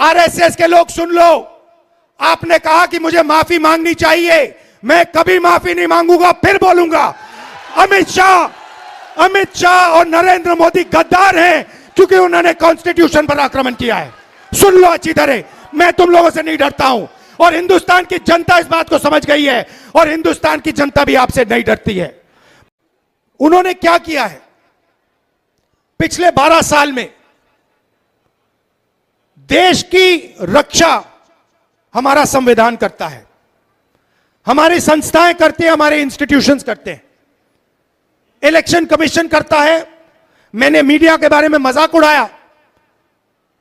RSS के लोग सुन लो, आपने कहा कि मुझे माफी मांगनी चाहिए, मैं कभी माफी नहीं मांगूंगा, फिर बोलूंगा। अमित शाह और नरेंद्र मोदी गद्दार हैं क्योंकि उन्होंने कॉन्स्टिट्यूशन पर आक्रमण किया है। सुन लो अच्छी तरह, मैं तुम लोगों से नहीं डरता हूं और हिंदुस्तान की जनता इस बात को समझ गई है और हिंदुस्तान की जनता भी आपसे नहीं डरती है। उन्होंने क्या किया है पिछले 12 साल में? देश की रक्षा हमारा संविधान करता है, हमारी संस्थाएं करते हैं, हमारे इंस्टीट्यूशंस करते हैं, इलेक्शन कमीशन करता है। मैंने मीडिया के बारे में मजाक उड़ाया,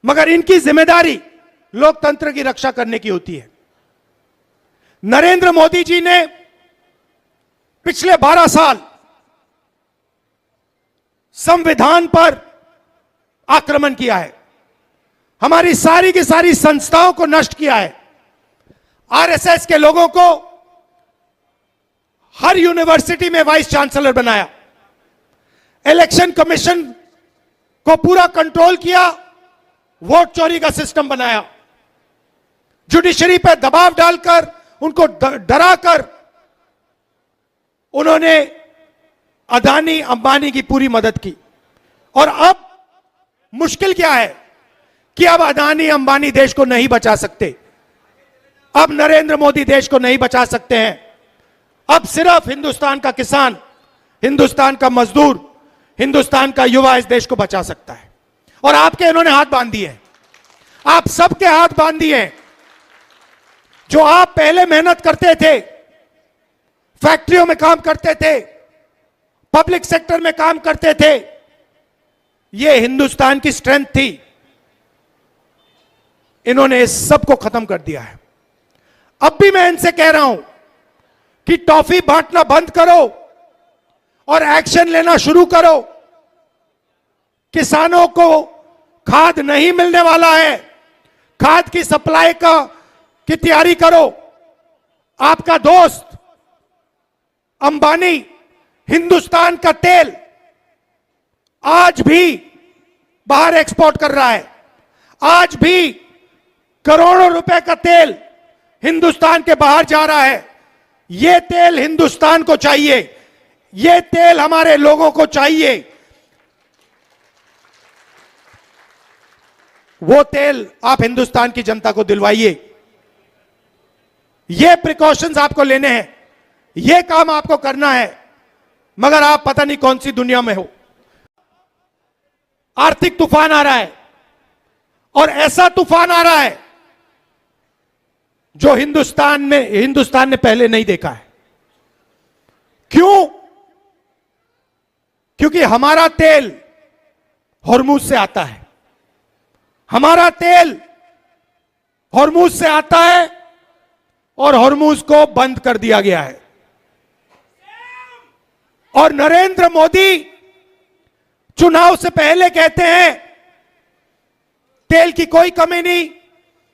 मगर इनकी जिम्मेदारी लोकतंत्र की रक्षा करने की होती है। नरेंद्र मोदी जी ने पिछले 12 साल संविधान पर आक्रमण किया है, हमारी सारी की सारी संस्थाओं को नष्ट किया है। आरएसएस के लोगों को हर यूनिवर्सिटी में वाइस चांसलर बनाया, इलेक्शन कमीशन को पूरा कंट्रोल किया, वोट चोरी का सिस्टम बनाया, जुडिशरी पर दबाव डालकर उनको डराकर उन्होंने अदानी अंबानी की पूरी मदद की। और अब मुश्किल क्या है कि अब अदानी अंबानी देश को नहीं बचा सकते, अब नरेंद्र मोदी देश को नहीं बचा सकते हैं। अब सिर्फ हिंदुस्तान का किसान, हिंदुस्तान का मजदूर, हिंदुस्तान का युवा इस देश को बचा सकता है। और आपके इन्होंने हाथ बांध दिए, आप सबके हाथ बांध दिए। जो आप पहले मेहनत करते थे, फैक्ट्रियों में काम करते थे, पब्लिक सेक्टर में काम करते थे, यह हिंदुस्तान की स्ट्रेंथ थी, इन्होंने इस सब को खत्म कर दिया है। अब भी मैं इनसे कह रहा हूं कि टॉफी बांटना बंद करो और एक्शन लेना शुरू करो। किसानों को खाद नहीं मिलने वाला है, खाद की सप्लाई की तैयारी करो। आपका दोस्त अंबानी हिंदुस्तान का तेल आज भी बाहर एक्सपोर्ट कर रहा है, आज भी करोड़ों रुपए का तेल हिंदुस्तान के बाहर जा रहा है। यह तेल हिंदुस्तान को चाहिए, यह तेल हमारे लोगों को चाहिए। वो तेल आप हिंदुस्तान की जनता को दिलवाइए। ये प्रिकॉशंस आपको लेने हैं, यह काम आपको करना है, मगर आप पता नहीं कौन सी दुनिया में हो। आर्थिक तूफान आ रहा है और ऐसा तूफान आ रहा है जो हिंदुस्तान ने पहले नहीं देखा है। क्यों? क्योंकि हमारा तेल हॉर्मुज से आता है, हमारा तेल हॉर्मुज से आता है और हॉर्मुज को बंद कर दिया गया है। और नरेंद्र मोदी चुनाव से पहले कहते हैं तेल की कोई कमी नहीं,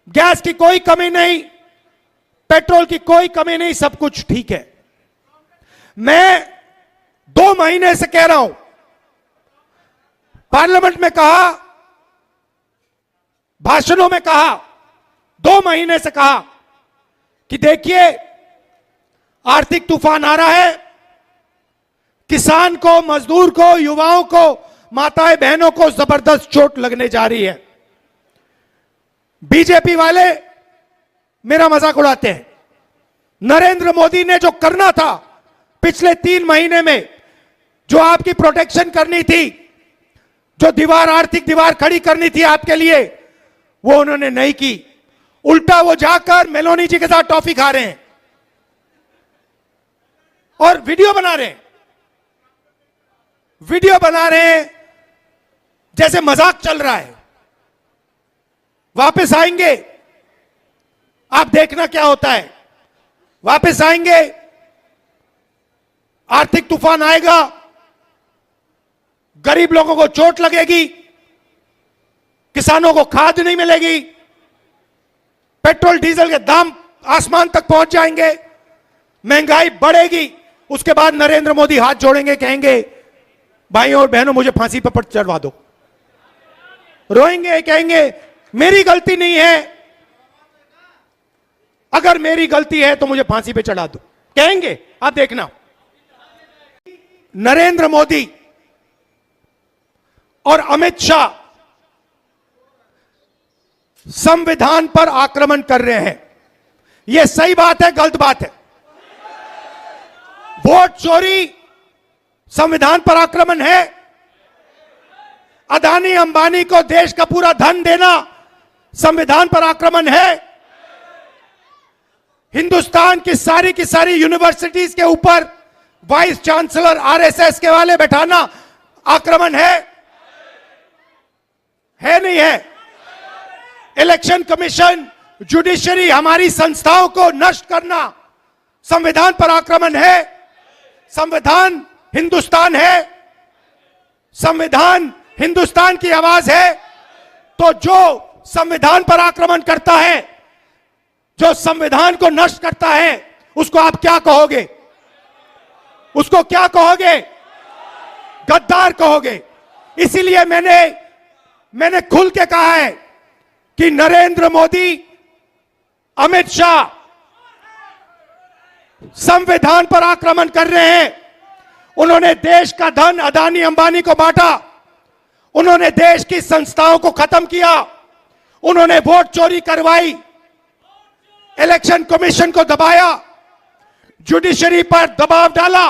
गैस की कोई कमी नहीं, पेट्रोल की कोई कमी नहीं, सब कुछ ठीक है। मैं 2 महीने से कह रहा हूं, पार्लियामेंट में कहा, भाषणों में कहा, 2 महीने से कहा कि देखिए आर्थिक तूफान आ रहा है, किसान को, मजदूर को, युवाओं को, माताएं बहनों को जबरदस्त चोट लगने जा रही है। बीजेपी वाले मेरा मजाक उड़ाते हैं। नरेंद्र मोदी ने जो करना था पिछले 3 महीने में, जो आपकी प्रोटेक्शन करनी थी, जो दीवार, आर्थिक दीवार खड़ी करनी थी आपके लिए, वो उन्होंने नहीं की। उल्टा वो जाकर मेलोनी जी के साथ टॉफी खा रहे हैं और वीडियो बना रहे हैं, जैसे मजाक चल रहा है। वापस आएंगे, आप देखना क्या होता है। वापस आएंगे, आर्थिक तूफान आएगा, गरीब लोगों को चोट लगेगी, किसानों को खाद नहीं मिलेगी, पेट्रोल डीजल के दाम आसमान तक पहुंच जाएंगे, महंगाई बढ़ेगी। उसके बाद नरेंद्र मोदी हाथ जोड़ेंगे, कहेंगे भाइयों और बहनों मुझे फांसी पर चढ़वा दो। रोएंगे, कहेंगे मेरी गलती नहीं है, अगर मेरी गलती है तो मुझे फांसी पे चढ़ा दो, कहेंगे आप देखना। नरेंद्र मोदी और अमित शाह संविधान पर आक्रमण कर रहे हैं, यह सही बात है, गलत बात है? वोट चोरी संविधान पर आक्रमण है? अदानी अंबानी को देश का पूरा धन देना संविधान पर आक्रमण है? हिंदुस्तान की सारी यूनिवर्सिटीज के ऊपर वाइस चांसलर आरएसएस के वाले बैठाना आक्रमण है नहीं है? इलेक्शन कमीशन, जुडिशरी, हमारी संस्थाओं को नष्ट करना संविधान पर आक्रमण है? संविधान हिंदुस्तान है, संविधान हिंदुस्तान की आवाज है। तो जो संविधान पर आक्रमण करता है, जो संविधान को नष्ट करता है, उसको आप क्या कहोगे? उसको क्या कहोगे? गद्दार कहोगे। इसीलिए मैंने खुल के कहा है कि नरेंद्र मोदी, अमित शाह संविधान पर आक्रमण कर रहे हैं। उन्होंने देश का धन अदानी अंबानी को बांटा, उन्होंने देश की संस्थाओं को खत्म किया, उन्होंने वोट चोरी करवाई, इलेक्शन कमीशन को दबाया, जुडिशरी पर दबाव डाला,